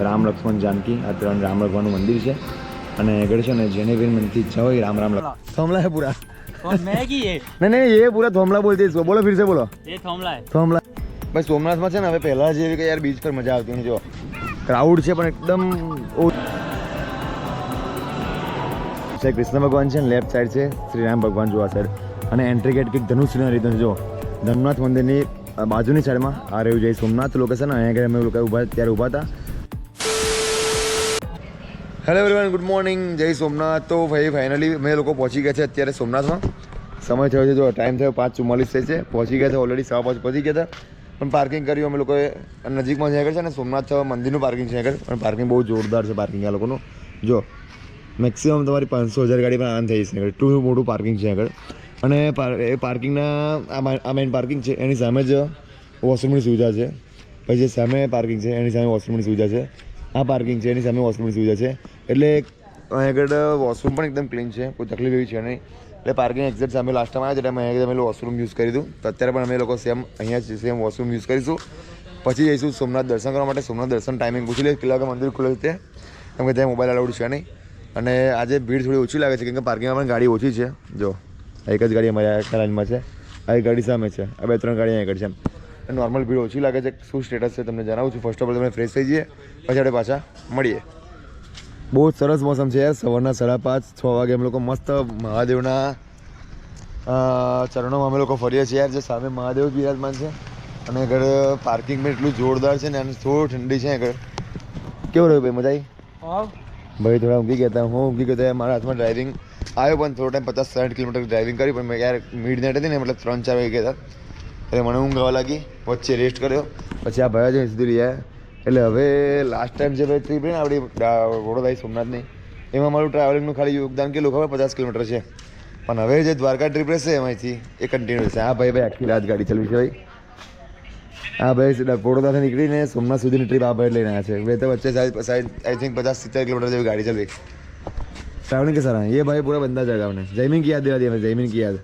રામ લક્ષ્મણ જાનકી આ 3 રામ ભગવાનનું મંદિર છે અને આગળ છે ને જેને બી મનથી ઈચ્છા હોય રામ રામ થોમલા है पूरा मैगी है नहीं ये पूरा थोमला बोलते हैं इसको बोलो फिर से बोलो ये थोमला है थोमला भाई सोमनाथ में છે ને હવે પહેલા જેવી કે યાર બીચ પર મજા આવતી નથી જો ક્રાઉડ છે પણ એકદમ શ્રી કૃષ્ણ ભગવાન છે ને લેફ્ટ સાઈડ છે શ્રી રામ ભગવાન જો આ સાઈડ અને એન્ટ્રી ગેટ કંઈક ધનુષના રીતે જો ધનુનાથ મંદિરની બાજુની સાઈડમાં આ રહ્યું છે સોમનાથ લોકેશન અહીંયા આગળ અમે લોકો ત્યારે ઊભા હતા હેલો એવરીવન ગુડ મોર્નિંગ જય સોમનાથ તો ભાઈ ફાઇનલી અમે લોકો પહોંચી ગયા છે અત્યારે સોમનાથમાં સમય થયો છે જો ટાઈમ થયો 5:44 થઈ છે પહોંચી ગયા છે ઓલરેડી 5:15 પહોંચી ગયા હતા પણ પાર્કિંગ કર્યું અમે લોકોએ નજીકમાં જે આગળ છે ને સોમનાથ મંદિરનું પાર્કિંગ છે આગળ પણ પાર્કિંગ બહુ જોરદાર છે પાર્કિંગ આ લોકોનું જો મેક્સિમમ તમારી 500,000 ગાડી પણ આન થઈ જશે આગળ એટલું મોટું પાર્કિંગ છે આગળ અને એ પાર્કિંગના આ મેઇન પાર્કિંગ છે એની સામે જ વોશરૂમની સુવિધા છે પછી જે સામે પાર્કિંગ છે એની સામે વોશરૂમની સુવિધા છે આ પાર્કિંગ છે એની સામે વોશરૂમની સુવિધા છે એટલે અહીં આગળ વોશરૂમ પણ એકદમ ક્લીન છે કોઈ તકલીફ એવી છે નહીં એટલે પાર્કિંગ એક્ઝેક્ટ સામે લાસ્ટ ટાઈમ આવ્યા એટલે અમે અમે વોશરૂમ યુઝ કરી દીધું તો અત્યારે પણ અમે લોકો અહીંયા સેમ વોશરૂમ યુઝ કરીશું પછી જઈશું સોમનાથ દર્શન કરવા માટે સોમનાથ દર્શન ટાઈમિંગ પૂછી લઈશ કેટલા વાગે મંદિર ખુલે છે કેમ કે ત્યાં મોબાઈલ અલાઉડ છે નહીં અને આજે ભીડ થોડી ઓછી લાગે છે કેમ કે પાર્કિંગમાં પણ ગાડી ઓછી છે જો એક જ ગાડી અમારી લાઈનમાં છે આ એક ગાડી સામે છે આ 2-3 ગાડી અહીંયા આગળ છે નોર્મલ ભીડ ઓછી લાગે છે શું સ્ટેટસ છે તમને જણાવું છું ફર્સ્ટ ઓફ ઓલ તમે ફ્રેશ થઈ જઈએ પછી આપણે પાછા મળીએ બહુ જ સરસ મોસમ છે યાર સવારના 5:30-6 વાગે અમે લોકો મસ્ત મહાદેવના ચરણોમાં અમે લોકો ફરીએ છીએ યાર જે સામે મહાદેવ બિરાજમાન છે અને આગળ પાર્કિંગ પણ એટલું જોરદાર છે ને અને થોડું ઠંડી છે આગળ કેવું રહ્યું ભાઈ મજા આવી ભાઈ થોડા ઊંઘી ગયા હતા હું ઊંઘી ગયો હતો મારા હાથમાં ડ્રાઇવિંગ આવ્યો પણ થોડો ટાઈમ 50-60 કિલોમીટર ડ્રાઇવિંગ કરી પણ મેં યાર મિડ નાઇટ હતી ને મતલબ 3-4 વાગે ગયા હતા એટલે મને ઊંઘ આવવા લાગી વચ્ચે રેસ્ટ કર્યો પછી આ ભયા જ સીધું રહ્યા એટલે હવે લાસ્ટ ટાઈમ જે ભાઈ ટ્રીપ રહી ને આપણી વડોદરા સોમનાથની એમાં મારું ટ્રાવેલિંગનું ખાલી યોગદાન કેટલું ખબર 50 કિલોમીટર છે પણ હવે જે દ્વારકા ટ્રીપ રહેશે એમાંથી એ કન્ટિન્યુ છે આ ભાઈ આખી રાત ગાડી ચલાવી છે ભાઈ આ ભાઈ વડોદરાથી નીકળીને સોમનાથ સુધીની ટ્રીપ આ ભાઈ લઈને આવ્યા છે બે તો વચ્ચે आई थिंक 50-70 किलोमीटर જેવી ગાડી ચલવી ट्रैवलिंग के सारा ये भाई पूरा बंदा जगह हमने जयमीन की याद दिला दी हमें जयमीन की याद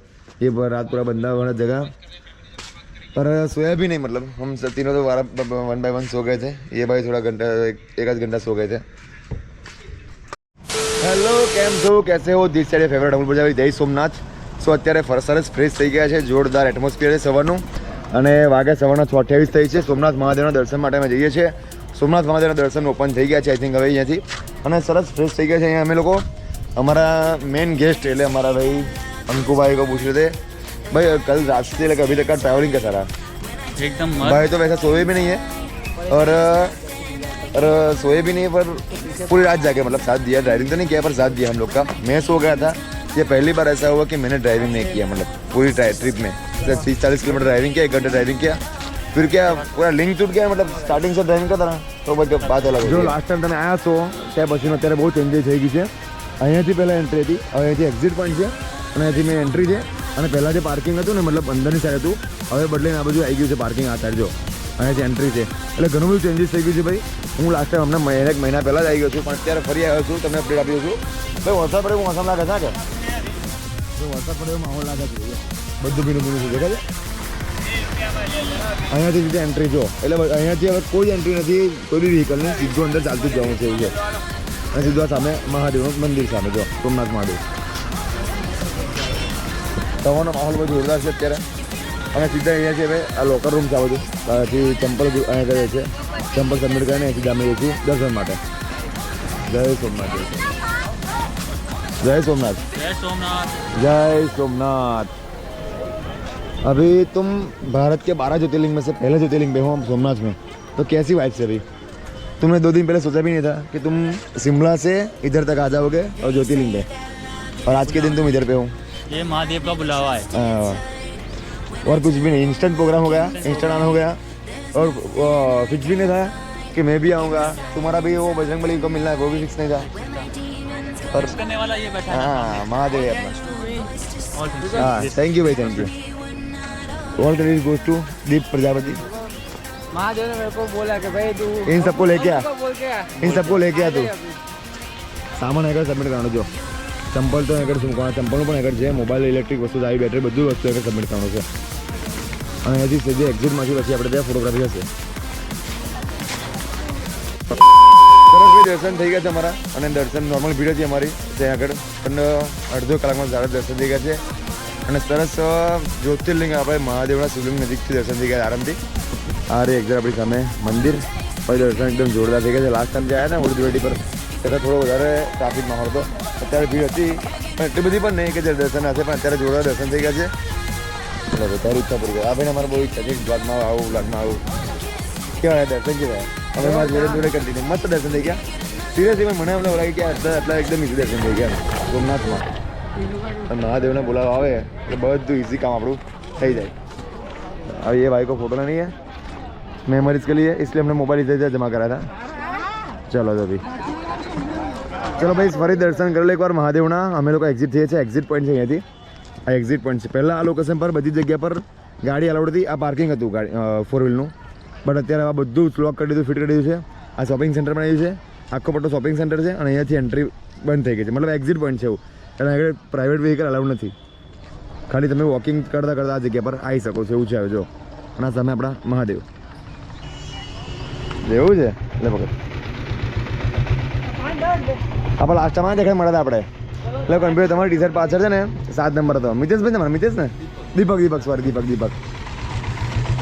ये रात पूरा बंदा वाला जगह पर सोया भी नहीं मतलब हम तीनों तो 1 by 1 सो गए थे ये भाई थोड़ा घंटा एक आध घंटा सो गए थे હેલો કેમ છો કેસે હો દિસ સાઈડ ફેવરેટ અમુલ બજાવી જય સોમનાથ સો અત્યારે સરસ ફ્રેશ થઈ ગયા છે જોરદાર એટમોસ્ફિયર છે સવારનું અને વાગે સવારના 6:28 થઈ છે સોમનાથ મહાદેવના દર્શન માટે અમે જઈએ છીએ સોમનાથ મહાદેવના દર્શન ઓપન થઈ ગયા છે આઈ થિંક હવે અહીંયાથી અને સરસ ફ્રેશ થઈ ગયા છે અહીંયા અમે લોકો हमारा मेन गेस्ट એટલે हमारा भाई अंकु भाई को पूछ रहे थे भाई कल रात से लेकर अभी तक का ट्रैवलिंग कैसा रहा एकदम मस्त भाई तो वैसा सोए भी नहीं है और सोए भी नहीं पर पूरी रात जाके मतलब साथ दिया ड्राइविंग तो नहीं किया पर साथ दिया हम लोग का मैं सो गया था ये पहली बार ऐसा हुआ कि मैंने ड्राइविंग नहीं किया मतलब पूरी ट्रिप में 30-40 किलोमीटर ड्राइविंग किया 1 घंटा ड्राइविंग किया फिर क्या पूरा लिंक टूट गया मतलब स्टार्टिंग से ड्राइविंग करता रहा तो बात अलग जो लास्ट टाइम તમે આયા છો ત્યાં પછીનો અત્યારે બહુ ચેન્જીસ થઈ ગઈ છે અહીંયાથી પહેલાં એન્ટ્રી હતી હવે અહીંયાથી એક્ઝિટ પોઈન્ટ છે અને અહીંયાથી મેં એન્ટ્રી છે અને પહેલાં જે પાર્કિંગ હતું ને મતલબ અંદરની સાઈડ હતું હવે બદલીને આ બાજુ આવી ગયું છે પાર્કિંગ આ સાઈડ જો અહીંયાથી એન્ટ્રી છે એટલે ઘણું બધું ચેન્જીસ થઈ ગયું છે ભાઈ હું લાસ્ટ ટાઈમ હમણાં એક મહિના પહેલાં જ આવી ગયો છું પણ અત્યારે ફરી આવ્યો છું તમને અપડેટ આપી છું ભાઈ વરસાદ પડે એવું મોસમ લાગે છે કે જો વરસાદ પડે એવું માહોલ લાગે છે બધું ભીનું ભીનું છે દેખાય છે અહીંયાથી સીધે એન્ટ્રી જો એટલે અહીંયાથી હવે કોઈ એન્ટ્રી નથી કોઈ બી વ્હીકલની સીધું અંદર ચાલતું જ જવાનું છે એવું છે અને સીધું સામે મહાદેવનું મંદિર સામે જો સોમનાથ મહાદેવ સવારનો માહોલ બહુ જોરદાર છે અત્યારે અને સીધા અહીંયા છે હવે આ લોકર રૂમ છે આ બધું પછી ચંપલ અહીંયા કરીએ છીએ ચંપલ સબમિટ કરીને સીધા અમે જઈશું દર્શન માટે જય સોમનાથ जय सोमनाथ जय सोमनाथ जय सोमनाथ अभी तुम भारत के 12 ज्योतिर्लिंग में से पहले ज्योतिर्लिंग पे हो हम सोमनाथ में तो कैसी वाइब से अभी तुमने 2 दिन पहले सोचा भी नहीं था कि तुम शिमला से इधर तक आ जाओगे और ज्योतिर्लिंग पे और आज के दिन तुम इधर पे हो ये महादेव का बुलावा है और कुछ भी नहीं इंस्टेंट प्रोग्राम हो गया इंस्टेंट आना हो गया और फिक्स भी नहीं था कि मैं भी आऊँगा तुम्हारा भी वो बजरंगबली को मिलना है वो भी फिक्स नहीं था पर करने वाला ये बैठा है हाँ महादेव है अपना हाँ थैंक यू भाई thank you all credit goes to Deep Prajapati Mahadev ने मेरे को बोला कि भाई तू इन सबको लेके आ इन सबको लेके आ तू सामान આગળ સબમિટ કરવાનો જો ચંપલ તો આગળ શું મૂકવાના ચંપલનું પણ આગળ છે મોબાઈલ ઇલેક્ટ્રિક વસ્તુ આવી બેટરી બધું વસ્તુ આગળ સબમિટ કરવાનું છે અને હજી સીધી એક્ઝિટમાંથી પછી આપણે ત્યાં ફોટોગ્રાફી હશે દર્શન થઈ ગયા છે અમારા, અને દર્શન નોર્મલ ભીડ હતી અમારી ત્યાં આગળ, પણ અડધો કલાકમાં સારા દર્શન થઈ ગયા છે. અને સરસ જ્યોતિર્લિંગ આપણે મહાદેવના શિવલિંગ નજીકથી દર્શન થઈ ગયા આરામથી. આ રે એક્ઝેક્ટ આપણી સામે મંદિર. પછી દર્શન એકદમ જોરદાર થઈ ગયા છે. લાસ્ટ ટાઈમ જે આવ્યા ને ઓલ્ડ પર ત્યારે થોડો વધારે ટ્રાફિક માહોલ હતો, અત્યારે ભીડ હતી પણ એટલી બધી પણ નહીં કે જે દર્શન હશે, પણ અત્યારે જોરદાર દર્શન થઈ ગયા છે. બરાબર, તારી ઈચ્છા પૂરી કરી. આ ભાઈને અમારે બહુ ઈચ્છા છે બ્લોગમાં આવું, બ્લોગમાં આવું. કેવા દર્શન કેવા અમે મારા જોડે જોડે કન્ટિન્યુ મસ્ત દર્શન થઈ ગયા. સિરિયસલી મને એમ લાગે કે આટલા એકદમ ઇઝી દર્શન થઈ ગયા સોમનાથમાં. અને મહાદેવને બોલાવવા આવે એટલે બધું ઇઝી કામ આપણું થઈ જાય. अब ये भाई को फोटो लेनी है मेमोरीज के लिए, इसलिए हमने मोबाइल इधर जमा करा था. चलो तो अभी चलो भाई ફરી દર્શન કરી લો એકવાર મહાદેવના. અમે લોકો એક્ઝિટ થઈએ છીએ, એક્ઝિટ પોઈન્ટ છે અહીંયાથી. આ એક્ઝિટ પોઈન્ટ છે. પહેલાં આ લોકેશન પર બધી જગ્યા પર ગાડી અલાઉડ હતી. આ પાર્કિંગ હતું ગાડી 4 વ્હીલનું, બટ અત્યારે આ બધું સ્લોક કરી દીધું, ફિટ કરી દીધું છે. આ શોપિંગ સેન્ટર બનાવ્યું છે, આખો પટ્ટો શોપિંગ સેન્ટર છે, અને અહીંયાથી એન્ટ્રી બંધ થઈ ગઈ છે. મતલબ એક્ઝિટ પોઈન્ટ છે એવું, એટલે આગળ પ્રાઇવેટ વ્હીકલ અલાઉડ નથી. ખાલી તમે વોકિંગ કરતાં કરતાં આ જગ્યા પર આવી શકો છો એવું છે. જો અને આ સામે આપણા મહાદેવ એવું છે. એટલે પકડ આપણે લાસ્ટ ટાઈમ દેખાય મળ્યા હતા આપણે. એટલે કમ્પ્યુટર તમારી ટી શર્ટ પાછળ છે ને 7 નંબર હતો. મિતેશભાઈ તમારે મિતેશ ને દીપક સોરી દીપક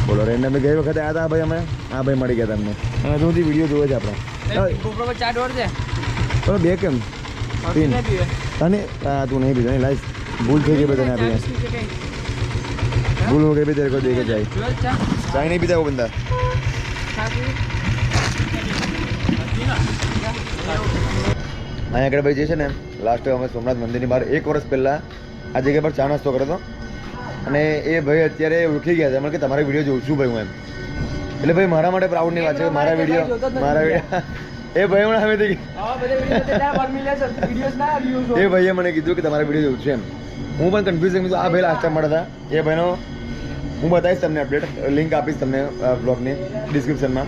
બોલો. રેન્ડમ ગઈ વખતે આવ્યા હતા ભાઈ અમે. આ ભાઈ મળી ગયા તમને, અને હજુથી વિડીયો જોવે છે આપણે. ચલો બે કેમ તીન તને તું નહીં પીધો નહીં લાઈશ. भूल થઈ ગઈ બધાને આપીને. भूल हो गई भी तेरे को दे के जाए. चाय नहीं पीता वो बंदा. અહીંયા આગળ ભાઈ જે છે ને લાસ્ટ અમે સોમનાથ મંદિરની બહાર 1 વર્ષ પહેલાં આ જગ્યા પર ચા નાસ્તો કર્યો હતો, અને એ ભાઈ અત્યારે ઓળખી ગયા હતા. મને કે તમારા વિડીયો જોઉં છું ભાઈ હું એમ. એટલે ભાઈ મારા માટે પ્રાઉડની વાત છે મારા વિડીયો એ ભાઈ મને હવેથી એ ભાઈએ મને કીધું કે તમારા વિડીયો જોઉં છું એમ. હું પણ કન્ફ્યુઝ થઈ ગયો. આ ભાઈ લાસ્ટ ટાઈમ મળ્યા હતા. એ ભાઈનો હું બતાવીશ તમને અપડેટ, લિંક આપીશ તમને બ્લોગની ડિસ્ક્રિપ્શનમાં.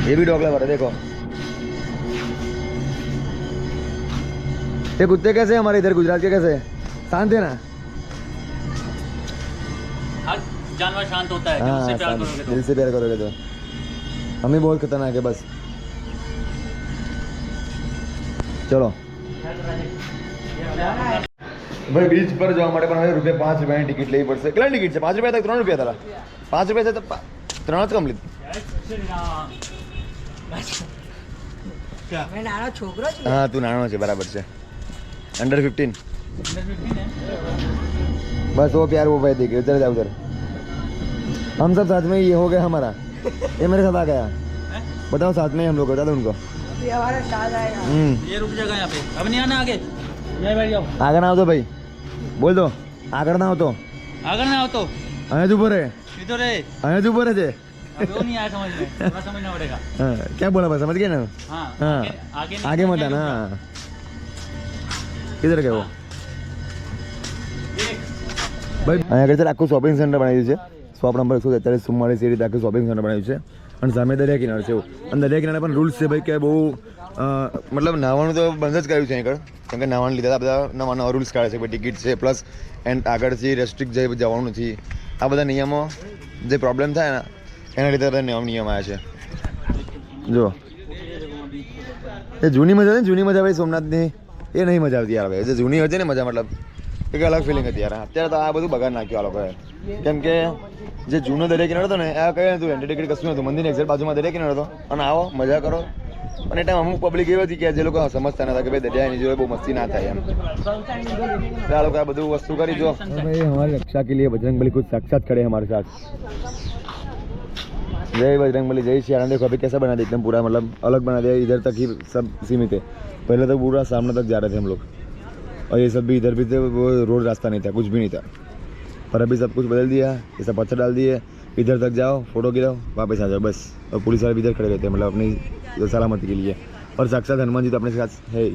ये भी डॉग लवर है देखो. ये कुत्ते कैसे हैं हमारे इधर गुजरात के, कैसे शांत है ना? हर जानवर शांत होता है, हाँ, दिल से प्यार करोगे तो. हम ही बहुत खतरनाक है बस. चलो भाई बीच पर जवा માટે પણ હવે રૂપિયા 5 રૂપિયાની ટિકિટ લેવી પડશે. કેટલા ટિકિટ છે? 5 રૂપિયા તક 3 રૂપિયા તારા 5 રૂપિયા છે તો 3 જ કમ્પ્લીટ. मैं नाना छोकरो छे. हाँ तू नानो છે बराबर છે. अंडर 15 बस वो प्यार वो भाई देखे उधर जा उधर. हम सब साथ में ये हो गया हमारा. ये मेरे साथ आ गया. बताओ साथ में हम लोग बता दो उनको. ये हमारे साथ आएगा. ये रुक जाएगा यहाँ पे, अब नहीं आना आगे. यहाँ बैठ जाओ. આગળ ના આવતો ભાઈ, બોલ દો આગળ ના આવતો. आगे ना आओ तो અહીંયા જ ઉભો રહે, इधर है. અહીંયા જ ઉભો રહે છે. अब वो नहीं आया समझ में, थोड़ा समझना पड़ेगा. हाँ क्या बोला भाई समझ गए ना? हाँ हाँ आगे आगे मत आना. किधर गए वो ભાઈ? અહીંયા આગળ આખું શોપિંગ સેન્ટર બનાવ્યું છે. શોપ નંબર 143 એ રીતે આખું શોપિંગ સેન્ટર બનાવ્યું છે, અને સામે દરિયા કિનારે છે એવું. અને દરિયા કિનારે પણ રૂલ્સ છે ભાઈ કે બહુ મતલબ નાવાનું તો બંધ જ કર્યું છે આગળ, કેમ કે નાવાનું લીધા બધા નવા રૂલ્સ કાઢે છે. ભાઈ ટિકિટ છે પ્લસ એન્ડ આગળથી રેસ્ટ્રિક્ટ જવાનું નથી. આ બધા નિયમો જે પ્રોબ્લેમ થાય ને એના લીધે બધા નિયમ આવ્યા છે. જો એ જૂની મજા છે ને, જૂની મજા ભાઈ સોમનાથની એ નહીં મજા આવતી યાર ભાઈ. જે જૂની હતી ને મજા મતલબ એક અલગ ફિલિંગ હતી યાર. અત્યારે તો આ બધું બગાડ નાખ્યું આ લોકોએ, કેમ કે જે જૂનો દરિયા કિનારો હતો ને આ કઈ નતું, એન્ટ્રી ટિકિટ કશું નતું. મંદિરની એક્ઝેક્ટ બાજુમાં દરિયા કિનારો હતો, અને આવો મજા કરો. અને એ ટાઈમ અમુક પબ્લિક એવી હતી કે જે લોકો સમજતા નતા કે ભાઈ દરિયાની જોડે બહુ મસ્તી ના થાય એમ. આ લોકો આ બધું વસ્તુ કરી. જો ભાઈ હમારી રક્ષા કે લીએ બજરંગબલી खुद साक्षात खड़े हमारे साथ. जय बजरंगबली जय श्री राम. देखो अभी कैसा बना दिया एकदम पूरा, मतलब अलग बना दिया. इधर तक ही सब सीमित है, पहले तो पूरा सामने तक जा रहे थे हम लोग, और ये सब भी इधर भी थे. वो रोड रास्ता नहीं था, कुछ भी नहीं था. पर अभी सब कुछ बदल दिया. ये सब पत्थर डाल दिए. इधर तक जाओ, फोटो गिराओ, वापस आ जाओ बस. और पुलिस वाले भी इधर खड़े रहते हैं, मतलब अपनी सलामती के लिए. और साक्षात हनुमान जी तो अपने साथ है.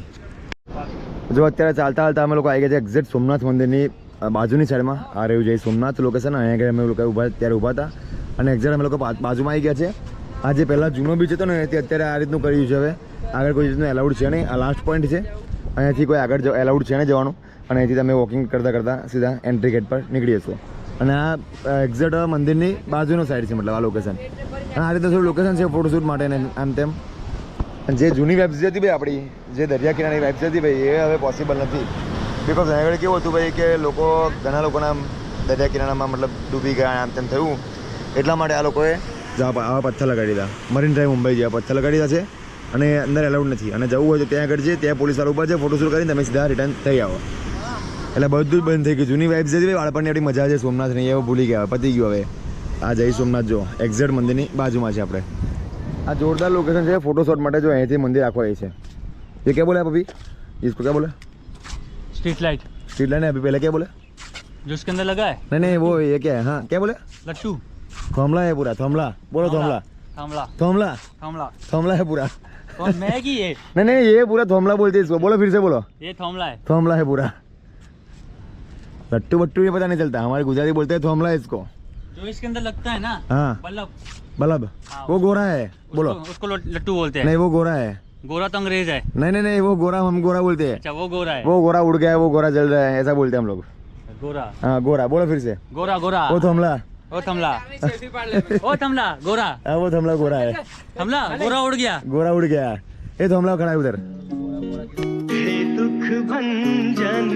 જો અત્યારે ચાલતા ચાલતા અમે લોકો આવી ગયા છે એક્ઝેક્ટ સોમનાથ મંદિરની બાજુની સાઈડમાં. આ રહ્યું જય સોમનાથ લોકેશન. અહીંયા આગળ અમે લોકો ત્યારે ઊભા હતા, અને એક્ઝેક્ટ અમે લોકો બાજુમાં આવી ગયા છે. આ જે પહેલાં જૂનો બીચ હતો ને તે અત્યારે આ રીતનું કર્યું છે. હવે આગળ કોઈ રીતનું એલાઉડ છે નહીં. આ લાસ્ટ પોઈન્ટ છે, અહીંયાથી કોઈ આગળ એલાઉડ છે નહીં જવાનું, અને અહીંથી તમે વોકિંગ કરતાં કરતાં સીધા એન્ટ્રી ગેટ પર નીકળી જશો. અને આ એક્ઝેક્ટ મંદિરની બાજુનો સાઈડ છે, મતલબ આ લોકેશન. અને આ રીતે થોડું લોકેશન છે ફોટોશૂટ માટે ને આમ તેમ. અને જે જૂની વેબ હતી ભાઈ આપણી, જે દરિયા કિનારાની વેબ હતી ભાઈ, એ હવે પોસિબલ નથી. બિકોઝ આગળ કેવું હતું ભાઈ કે ઘણા લોકોના આમ દરિયા કિનારામાં મતલબ ડૂબી ગયા આમ તેમ થયું, એટલા માટે આ લોકોએ આવા પથ્થર લગાડી દીધા. મરીન ડ્રાઈવ મુંબઈ જેવા પથ્થર લગાડી દીધા છે અને અંદર એલાઉડ નથી. અને જવું હોય તો ત્યાં આગળ છે, ત્યાં પોલીસ વાળા ઉપર છે, ફોટોશૂટ કરીને તમે સીધા રિટર્ન થઈ આવો. એટલે બધું જ બંધ થઈ ગયું. જૂની વાઇબ્સ જે હતી બાળપણની આપણી મજા છે સોમનાથની, એ ભૂલી ગયા, પતી ગયું હવે. આ જય સોમનાથ જો એક્ઝેક્ટ મંદિરની બાજુમાં છે આપણે. આ જોરદાર લોકેશન છે ફોટોશોટ માટે. જો અહીંથી મંદિર આખો એ છે. ये क्या बोला आप अभी? इसको क्या बोला? स्ट्रीट लाइट है अभी, पहले क्या बोले? जो उसके अंदर लगा है नहीं वो ये क्या है? हाँ क्या बोले? लट्टू थोमला है पूरा, थोमला बोलो, थोमला थामला थोमला थामला थोमला है पूरा. कौन मैं की ये नहीं ये पूरा थोमला बोलते हैं इसको. बोलो फिर से बोलो. ये थामला है थोमला है पूरा. लट्टू बट्टू ये पता नहीं चलता, हमारे गुजराती बोलते हैं थोमला है इसको. जो इसके अंदर लगता है ना हाँ बल्लभ बल्लभ, वो गोरा है. बोलो. उसको लट्टू बोलते हैं. नहीं वो गोरा है. गोरा तो अंग्रेज है. नहीं वो गोरा, हम गोरा बोलते हैं. अच्छा वो गोरा है. वो गोरा उड़ गया है, वो गोरा जल रहा है, ऐसा बोलते हैं हम लोग. गोरा हाँ गोरा. बोलो फिर से. गोरा गोरा वो थोमला. ओ थमला ओ थमला गोरा हाँ वो थोमला गोरा है. थमला गोरा उड़ गया. गोरा उड़ गया. ये थोमला खड़ा है उधर. हे दुख भंजन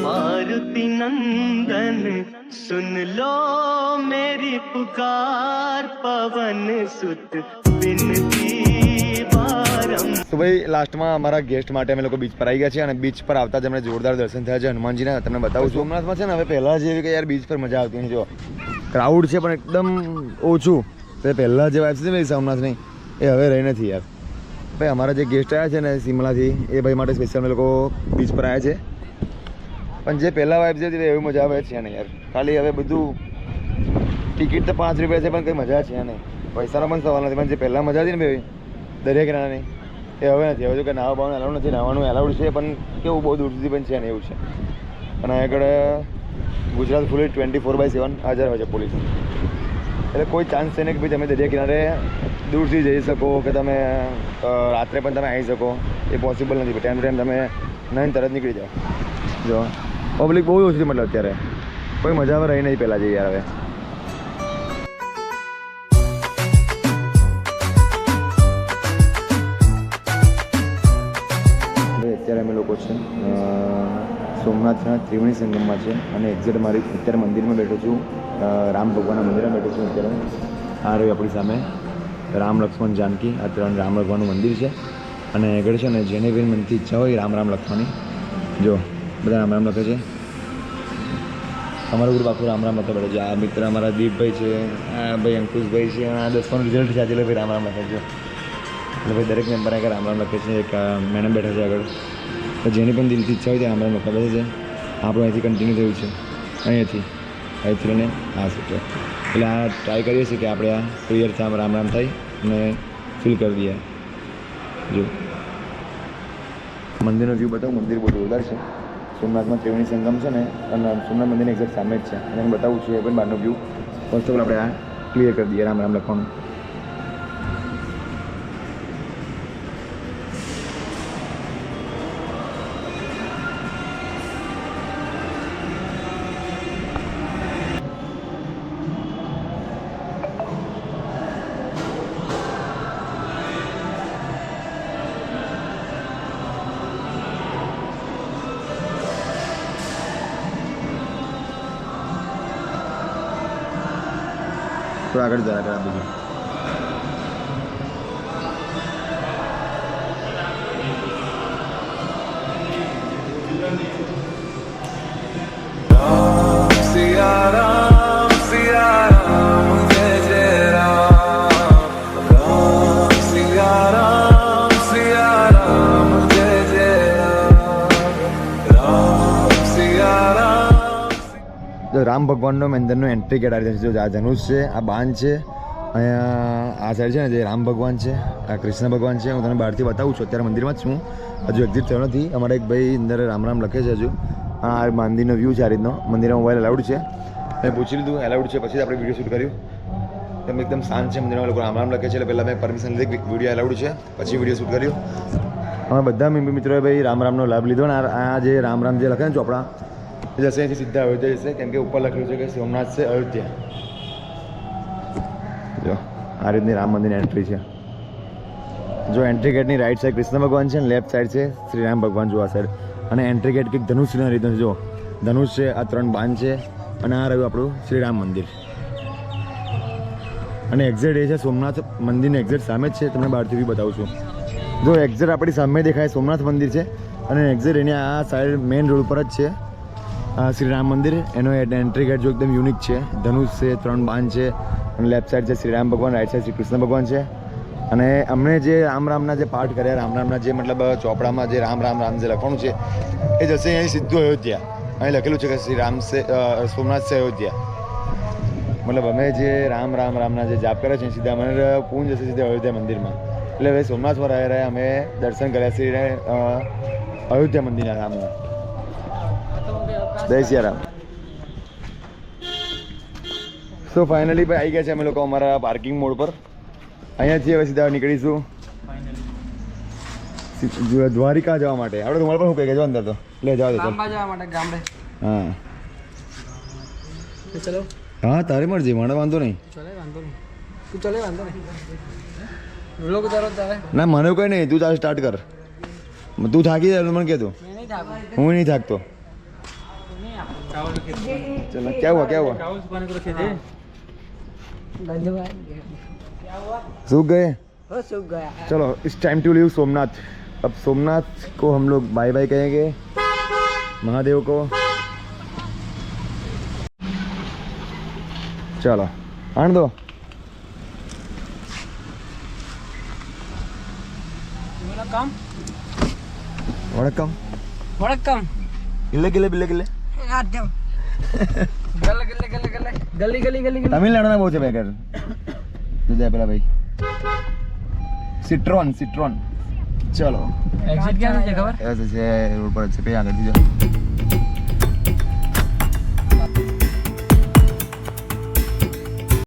मारुति नंदन सुन लो मेरी पुकार पवन सुत विनती बारम. તો ભાઈ લાસ્ટમાં અમારા ગેસ્ટ માટે અમે લોકો બીચ પર આવી ગયા છે અને બીચ પર આવતા જ અમને જોરદાર દર્શન થયા છે હનુમાનજીના. તમને બતાવું છું. સોમનાથમાં છે ને હવે પહેલાં જેવી કે યાર બીચ પર મજા આવતી નહીં. જો ક્રાઉડ છે પણ એકદમ ઓછું. તો પહેલાં જે વાઇબ્સ છે ભાઈ સોમનાથની એ હવે રહી નથી યાર. ભાઈ અમારા જે ગેસ્ટ આવ્યા છે ને સિમલાથી, એ ભાઈ માટે સ્પેશિયલ અમે લોકો બીચ પર આવ્યા છે. પણ જે પહેલાં વાઇબ્સ હતી એવી મજા આવે છે ને યાર. ખાલી હવે બધું ટિકિટ તો 5 રૂપિયા છે પણ કંઈ મજા છે નહીં. પૈસાનો પણ સવાલ નથી. પણ જે પહેલાં મજા હતી ને ભાઈ દરિયા કિનારાની, એ હવે નથી. હવે જો કે નાવા બાવાનું એલાઉડ નથી. નાવાનું એલાઉડ છે પણ કેવું બહુ દૂર સુધી પણ છે ને એવું છે. અને આગળ ગુજરાત ફૂલી 24/7 હાજર હોય છે પોલીસ. એટલે કોઈ ચાન્સ છે નહીં કે ભાઈ તમે દરિયા કિનારે દૂરથી જઈ શકો કે તમે રાત્રે પણ તમે આવી શકો. એ પોસિબલ નથી. ટાઈમ ટુ ટાઈમ તમે નહીં તરત નીકળી જાઓ. જો પબ્લિક બહુ ઓછી મતલબ અત્યારે કોઈ મજા આવે રહી નહીં પહેલાં જઈએ યાર. હવે અત્યારે અમે લોકો છે સોમનાથના ત્રિવેણી સંગમમાં છે અને એક્ઝેક્ટ મારી અત્યારે મંદિરમાં બેઠો છું. રામ ભગવાનના મંદિરમાં બેઠો છું અત્યારે. આ રહ્યું આપણી સામે રામ લક્ષ્મણ જાનકી. આ 3 રામ ભગવાનનું મંદિર છે. અને આગળ છે ને જેને બી મનથી ઈચ્છા હોય રામ રામ લખવાની, જો બધા રામ રામ લખે છે. અમારું ગ્રુપ આખું રામ રામ લખે બેઠો છે. આ મિત્ર અમારા દીપભાઈ છે, આ ભાઈ અંકુશભાઈ છે. આ 10માનું રિઝલ્ટ છે આજે. ભાઈ રામ રામ લખે છે. એટલે ભાઈ દરેક મેમ્બર આગળ રામ રામ લખે છે. એક મેડમ બેઠા છે આગળ. તો જેની પણ દિલથી ઈચ્છા હોય તે રામ રામ લખવા બેસે છે. આપણું અહીંથી કન્ટિન્યુ થયું છે. અહીંયાથી લઈને આ છે. એટલે આ ટ્રાય કરીએ છીએ કે આપણે આ ક્લિયરથી આમ રામ રામ થાય અને ફીલ કરી દઈએ. જો મંદિરનો વ્યૂ બતાવું. મંદિર બહુ જોરદાર છે. સોમનાથમાં ત્રિવેણી સંગમ છે ને અને સોમનાથ મંદિરની એક્ઝેક્ટ સામે જ છે. અને હું બતાવું છું એ પણ બહારનો વ્યૂ. ફર્સ્ટ ઓફ ઓલ આપણે આ ક્લિયર કરી દઈએ રામ રામ લખવાનું. તો આગળ જરા આગળ આપી દો. सिया राम जय जय राम. राम सिया राम जय जय राम. राम सिया राम. જો રામ ભગવાનનો મંદિરનો એન્ટ્રી ગેટ આવી છે. જો આ ધનુષ છે, આ બાણ છે, અહીંયા આ સાઈડ છે ને જે રામ ભગવાન છે, આ કૃષ્ણ ભગવાન છે. હું તમને બહારથી બતાવું છું. અત્યારે મંદિરમાં જ છું. હજુ એક્ઝિટ થયો નથી. અમારા એક ભાઈ અંદર રામ રામ લખે છે હજુ. આ મંદિરનો વ્યૂ છે આ રીતનો. મંદિરમાં મોબાઈલ અલાઉડ છે. મેં પૂછી લીધું એલાઉડ છે, પછી આપણે વિડીયો શૂટ કર્યું. તમે એકદમ શાંત છે. મંદિરમાં લોકો રામ રામ લખે છે. એટલે પહેલાં મેં પરમિશન લીધી, વિડીયો એલાઉડ છે, પછી વિડીયો શૂટ કર્યું. અમે બધા મિત્રોએ ભાઈ રામ રામનો લાભ લીધો. ને આ જે રામ રામ જે લખે ને ચોપડા, જશે અહીંથી સીધા અયોધ્યા જશે, કેમ કે ઉપર લખેલું છે કે સોમનાથ છે અયોધ્યા. જો આ રીતની રામ મંદિરની એન્ટ્રી છે. જો એન્ટ્રી ગેટની રાઈટ સાઈડ કૃષ્ણ ભગવાન છે અને લેફ્ટ સાઈડ છે શ્રી રામ ભગવાન. જો આ સાઈડ અને એન્ટ્રી ગેટ કંઈક ધનુષના રીતનું છે. જો ધનુષ છે, આ 3 બાણ છે અને આ રહ્યું આપણું શ્રી રામ મંદિર. અને એક્ઝેક્ટ એ છે સોમનાથ મંદિરની એક્ઝેક્ટ સામે જ છે. તમને બહારથી બી બતાવું છું. જો એક્ઝેક્ટ આપણી સામે દેખાય સોમનાથ મંદિર છે અને એક્ઝેક્ટ એની આ સાઈડ મેઇન રોડ પર જ છે શ્રી રામ મંદિર. એનો એન્ટ્રી ગેટ જો એકદમ યુનિક છે. ધનુષ છે, 3 બાણ છે અને લેફ્ટ સાઈડ છે શ્રી રામ ભગવાન, રાઈટ સાઈડ શ્રી કૃષ્ણ ભગવાન છે. અને અમને જે રામના જે પાઠ કર્યા, રામના જે મતલબ ચોપડામાં જે રામ જે લખવાનું છે એ જશે અહીં સીધું અયોધ્યા. અહીં લખેલું છે કે શ્રી રામ છે સોમનાથ છે અયોધ્યા. મતલબ અમે જે રામના જે જાપ કરે છે સીધા મને પૂંજ જશે સીધા અયોધ્યા મંદિરમાં. એટલે હવે સોમનાથમાં રહ્યા અમે દર્શન કર્યા શ્રી અયોધ્યા મંદિરના રામના. જય સિયારામ. તો ફાઇનલી ભાઈ આવી ગયા છે અમે લોકો અમારા પાર્કિંગ મોડ પર. અહીંયાથી હવે સીધા નીકળીશું દ્વારિકા જવા માટે. આપણે તમારે પણ શું કહે જો અંદર તો લે જવા દો જવા માટે ગામડે. હા ચલો હા તારી મરજી, મને વાંધો નહીં. ચલે વાંધો નહીં, તું ચલે વાંધો નહીં. વ્લોગ ઉતારો તારે. ના મને કંઈ નહીં, તું ચાલ સ્ટાર્ટ કર. તું થાકી જાય મને કહેતું, મેં નહીં થાકું. હું નહીં થાકતો. चलो क्या हुआ चावल सुखाने को रखे थे. धन्यवाद. सूख गए. हो सूख गया. चलो इस टाइम टू लीव सोमनाथ. अब सोमनाथ को हम लोग बाय बाय कहेंगे, महादेव को. चलो आन दो. वणक्कम वणक्कम वणक्कम. गिल्ले गिल्ले बिल्ले गिल्ले. आद्यम गल्ले गल्ले गल्ले गल्ले गली गली गली गली. तमिलनाडु में पहुंचे बैकर जो दे पहला भाई सिट्रॉन. चलो एग्जिट क्या है खबर. ऐसे से रोड पर अच्छे पे आगे दीजिए.